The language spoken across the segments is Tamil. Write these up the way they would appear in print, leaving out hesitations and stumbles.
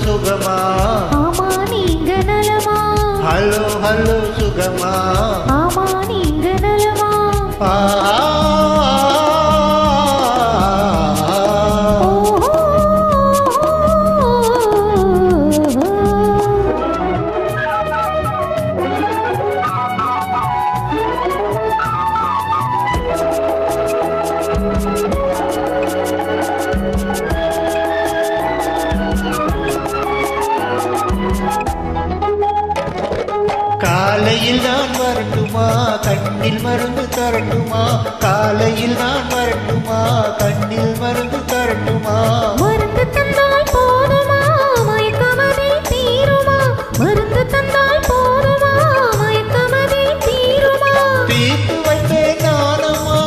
சுகமா ஆமா நீங்க நலமா ஹலோ ஹலோ சுகமா ஆமா நீங்க நலமா காலையில் நான் வரட்டுமா கண்ணில் மருந்து தரட்டுமா காலையில் நான் வரட்டுமா கண்ணில் மருந்து தரட்டுமா மருந்து தந்தால் போதுமா மயக்கமதி தீருமா மருந்து தந்தால் போதுமா மயக்கமதி தீருமா தீர்த்து வைப்பேன் நானம்மா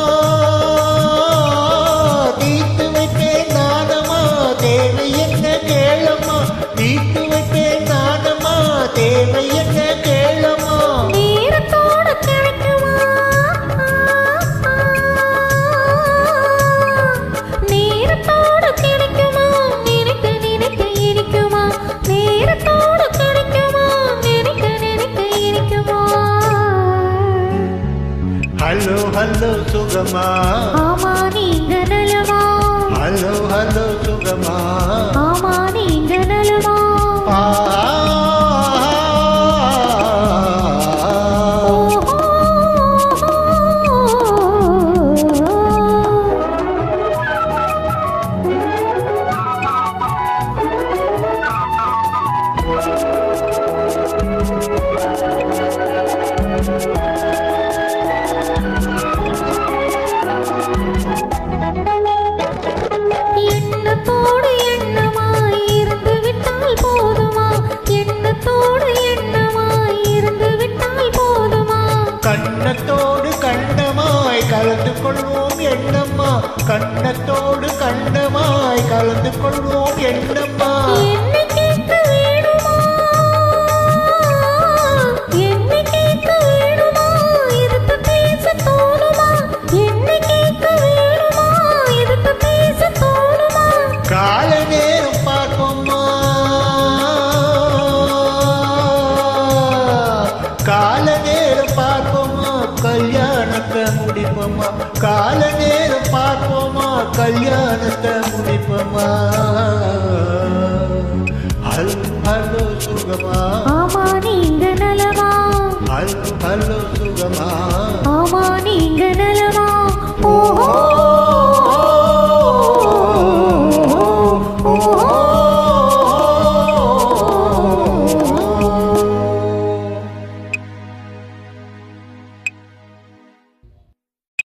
தீர்த்து வைப்பேன் நானம்மா தேவை என்ன கேளம்மா தீர்த்து வைப்பேன் நானம்மா தேவை என்ன கேளம்மா நேரத்தோடு கிடைக்குமா நேரத்தோடு கிடைக்குமா நினைக்க நினைக்க இனிக்குமா நேரத்தோடு கிடைக்குமா நினைக்க நினைக்க இனிக்குமா ஹலோ ஹலோ சுகமா ஆமா நீங்க நலமா ஹலோ ஹலோ சுகமா ஆமா நீங்க நலமா எண்ணத்தோடு எண்ணமாய் இருந்து விட்டால் போதுமா எண்ணத்தோடு எண்ணமாய் இருந்து விட்டால் போதுமா கண்ணத்தோடு கண்டமாய் கலந்து கொள்வோம் எண்ணம்மா கண்ணத்தோடு கண்டமாய் கலந்து கொள்வோம் எண்ணம்மா என்னை கேட்க வேணுமா என்னை கேட்க வேணுமா எதிர்த்து பேச தோணுமா என்னை கேட்க வேணுமா எதிர்த்து பேச தோணுமா கால நேரம் பார்ப்போம்மா கால நேரம் பார்ப்போமா கல்யாணத்தை முடிப்போமா கால நேரம் பார்ப்போமா கல்யாணத்தை முடிப்போமா ஹலோ ஹலோ சுகமா ஆமா நீங்க நலமா ஹலோ ஹலோ சுகமா